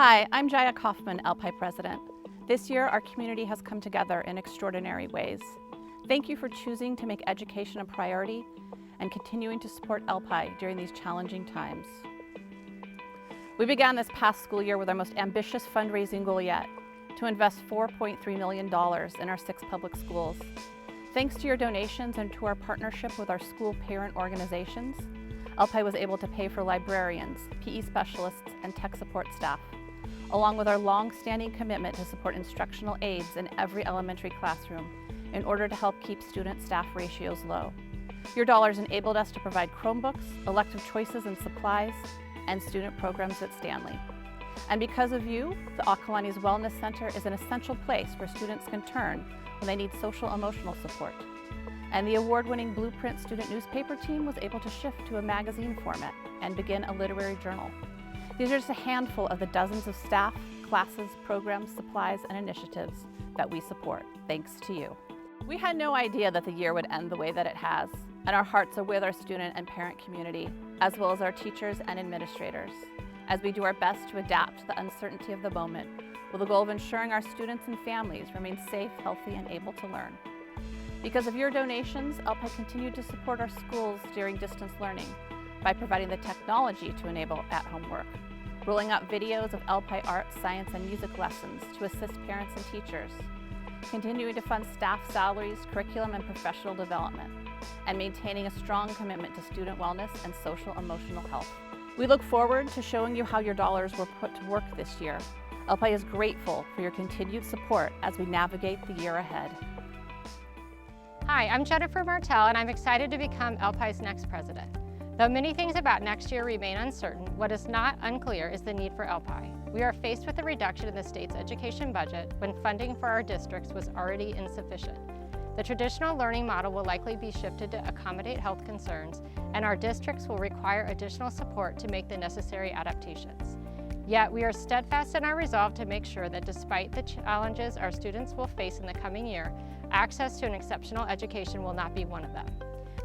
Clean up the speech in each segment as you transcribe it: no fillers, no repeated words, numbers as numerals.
Hi, I'm Jaya Kaufman, LPIE President. This year, our community has come together in extraordinary ways. Thank you for choosing to make education a priority and continuing to support LPIE during these challenging times. We began this past school year with our most ambitious fundraising goal yet, to invest $4.3 million in our 6 public schools. Thanks to your donations and to our partnership with our school parent organizations, LPIE was able to pay for librarians, PE specialists, and tech support staff, along with our long-standing commitment to support instructional aides in every elementary classroom in order to help keep student-staff ratios low. Your dollars enabled us to provide Chromebooks, elective choices and supplies, and student programs at Stanley. And because of you, the Akalani's Wellness Center is an essential place where students can turn when they need social-emotional support. And the award-winning Blueprint student newspaper team was able to shift to a magazine format and begin a literary journal. These are just a handful of the dozens of staff, classes, programs, supplies, and initiatives that we support, thanks to you. We had no idea that the year would end the way that it has, and our hearts are with our student and parent community, as well as our teachers and administrators, as we do our best to adapt to the uncertainty of the moment with the goal of ensuring our students and families remain safe, healthy, and able to learn. Because of your donations, LPIE continued to support our schools during distance learning by providing the technology to enable at-home work, rolling out videos of LPIE art, science, and music lessons to assist parents and teachers, continuing to fund staff salaries, curriculum, and professional development, and maintaining a strong commitment to student wellness and social-emotional health. We look forward to showing you how your dollars were put to work this year. LPIE is grateful for your continued support as we navigate the year ahead. Hi, I'm Jennifer Martel, and I'm excited to become LPIE's next president. Though many things about next year remain uncertain, what is not unclear is the need for LPIE. We are faced with a reduction in the state's education budget when funding for our districts was already insufficient. The traditional learning model will likely be shifted to accommodate health concerns, and our districts will require additional support to make the necessary adaptations. Yet, we are steadfast in our resolve to make sure that despite the challenges our students will face in the coming year, access to an exceptional education will not be one of them.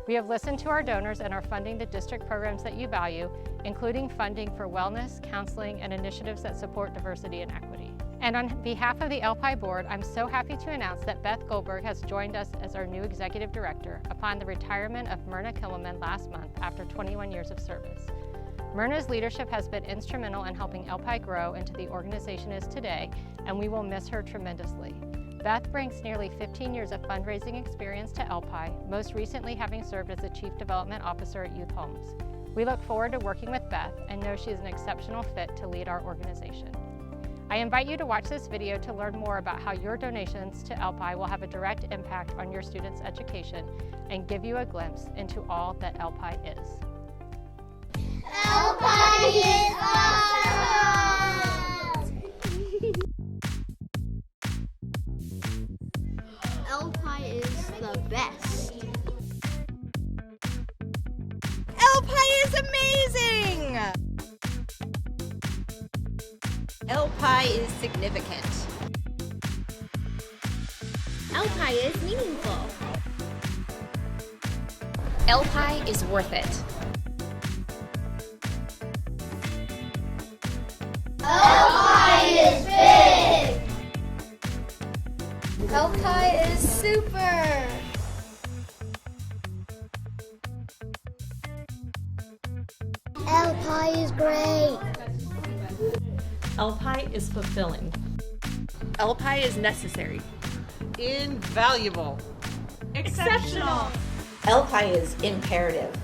We have listened to our donors and are funding the district programs that you value, including funding for wellness, counseling, and initiatives that support diversity and equity. And on behalf of the LPIE board, I'm so happy to announce that Beth Goldberg has joined us as our new executive director upon the retirement of Myrna Killiman last month after 21 years of service. Myrna's leadership has been instrumental in helping LPIE grow into the organization it is today, and we will miss her tremendously. Beth brings nearly 15 years of fundraising experience to LPIE, most recently having served as the Chief Development Officer at Youth Homes. We look forward to working with Beth and know she is an exceptional fit to lead our organization. I invite you to watch this video to learn more about how your donations to LPIE will have a direct impact on your students' education and give you a glimpse into all that LPIE is. LPIE is awesome! LPIE is the best. LPIE is amazing! LPIE is significant. LPIE is meaningful. LPIE is worth it. LPIE is big! LPIE is super! LPIE is great! LPIE is fulfilling. LPIE is necessary. Invaluable. Exceptional. LPIE is imperative.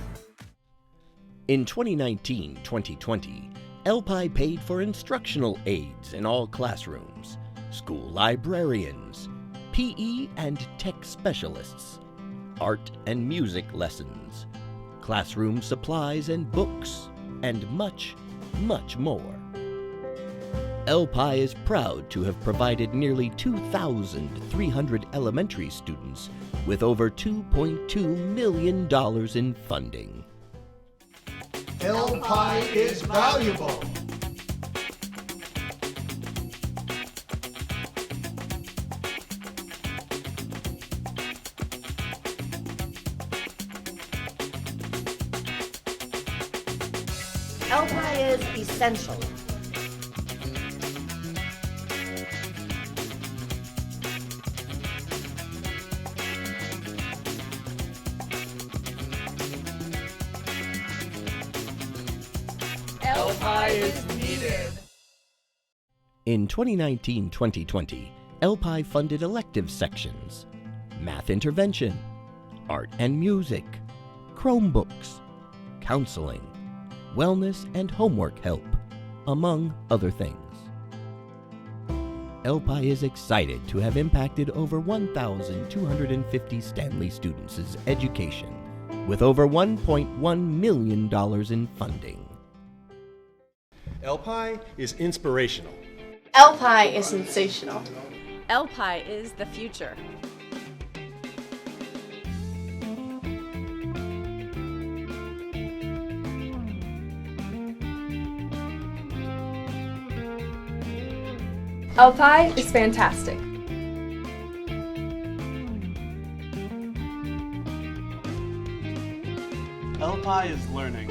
In 2019-2020, LPIE paid for instructional aides in all classrooms, school librarians, PE and tech specialists, art and music lessons, classroom supplies and books, and much, much more. LPIE is proud to have provided nearly 2,300 elementary students with over $2.2 million in funding. LPIE is valuable. LPIE is essential. LPIE is needed. In 2019-2020, LPIE funded elective sections, math intervention, art and music, Chromebooks, counseling, wellness and homework help, among other things. LPIE is excited to have impacted over 1,250 Stanley students' education with over $1.1 million in funding. LPIE is inspirational. LPIE is sensational. LPIE is the future. LPIE is fantastic. LPIE is learning.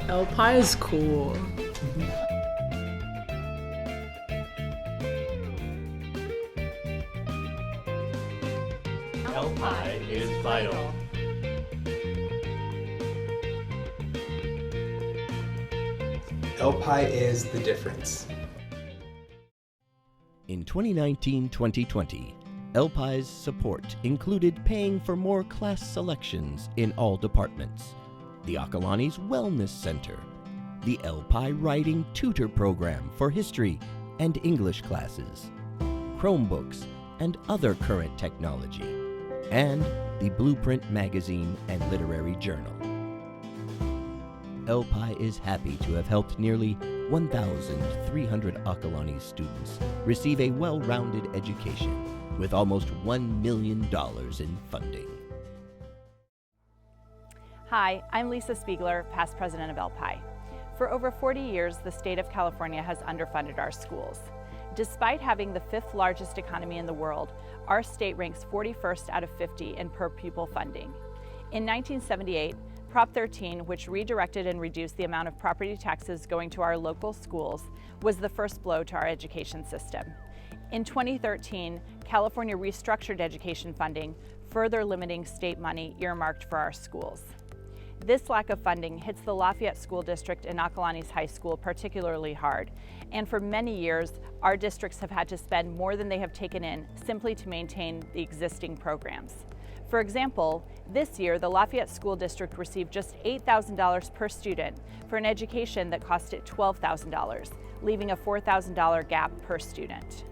LPIE is cool. LPIE is vital. LPIE is the difference. In 2019-2020, LPIE's support included paying for more class selections in all departments, the Akalani's Wellness Center, the LPIE Writing Tutor Program for history and English classes, Chromebooks and other current technology, and the Blueprint magazine and literary journal. LPIE is happy to have helped nearly 1,300 Akalani students receive a well-rounded education with almost $1 million in funding. Hi, I'm Lisa Spiegel, past president of LPIE. For over 40 years, the state of California has underfunded our schools. Despite having the 5th largest economy in the world, our state ranks 41st out of 50 in per pupil funding. In 1978, Prop 13, which redirected and reduced the amount of property taxes going to our local schools, was the first blow to our education system. In 2013, California restructured education funding, further limiting state money earmarked for our schools. This lack of funding hits the Lafayette School District and Akalani's High School particularly hard, and for many years, our districts have had to spend more than they have taken in simply to maintain the existing programs. For example, this year, the Lafayette School District received just $8,000 per student for an education that cost it $12,000, leaving a $4,000 gap per student.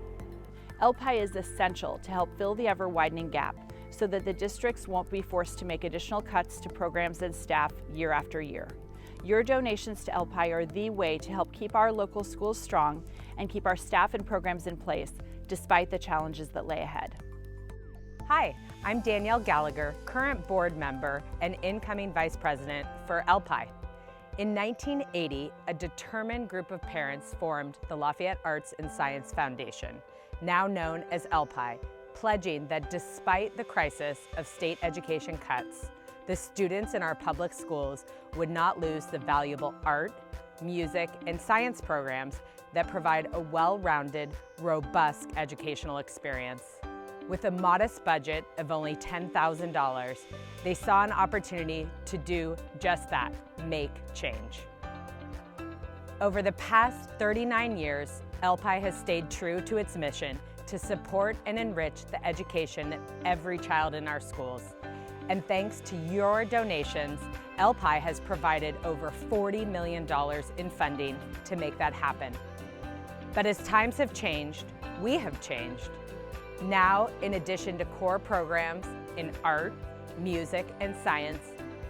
LPIE is essential to help fill the ever-widening gap so that the districts won't be forced to make additional cuts to programs and staff year after year. Your donations to LPIE are the way to help keep our local schools strong and keep our staff and programs in place despite the challenges that lay ahead. Hi, I'm Danielle Gallagher, current board member and incoming vice president for LPIE. In 1980, a determined group of parents formed the Lafayette Arts and Science Foundation, now known as LPIE, pledging that despite the crisis of state education cuts, the students in our public schools would not lose the valuable art, music, and science programs that provide a well-rounded, robust educational experience. With a modest budget of only $10,000, they saw an opportunity to do just that, make change. Over the past 39 years, LPIE has stayed true to its mission to support and enrich the education of every child in our schools. And thanks to your donations, LPIE has provided over $40 million in funding to make that happen. But as times have changed, we have changed. Now, in addition to core programs in art, music, and science,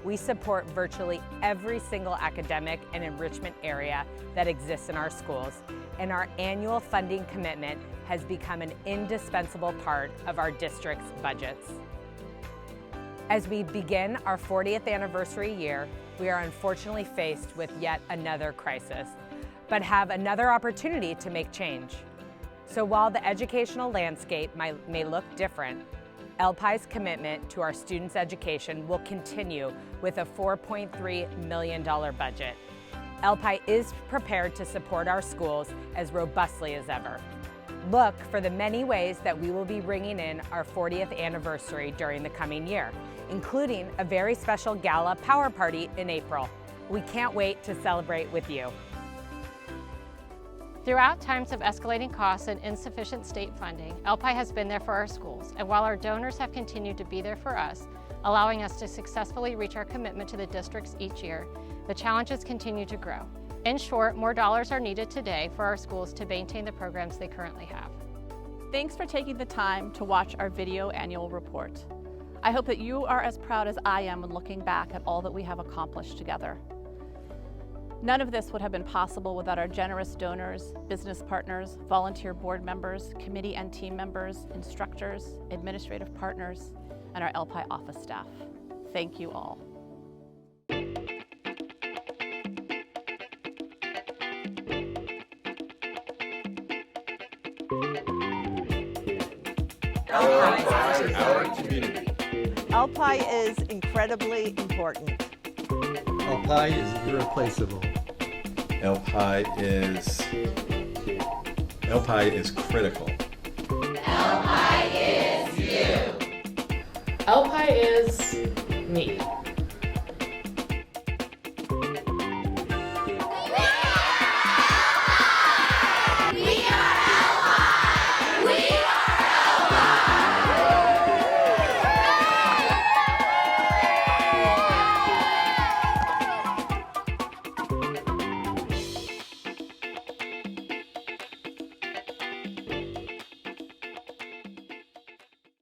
we support virtually every single academic and enrichment area that exists in our schools, and our annual funding commitment has become an indispensable part of our district's budgets. As we begin our 40th anniversary year, we are unfortunately faced with yet another crisis, but have another opportunity to make change. So while the educational landscape may look different, LPIE's commitment to our students' education will continue with a $4.3 million budget. LPIE is prepared to support our schools as robustly as ever. Look for the many ways that we will be bringing in our 40th anniversary during the coming year, including a very special gala power party in April. We can't wait to celebrate with you. Throughout times of escalating costs and insufficient state funding, LPIE has been there for our schools, and while our donors have continued to be there for us, allowing us to successfully reach our commitment to the districts each year, the challenges continue to grow. In short, more dollars are needed today for our schools to maintain the programs they currently have. Thanks for taking the time to watch our video annual report. I hope that you are as proud as I am when looking back at all that we have accomplished together. None of this would have been possible without our generous donors, business partners, volunteer board members, committee and team members, instructors, administrative partners, and our LPIE office staff. Thank you all. LPIE is our community. LPIE is incredibly important. LPIE is irreplaceable. LPIE is critical. LPIE is you. LPIE is me.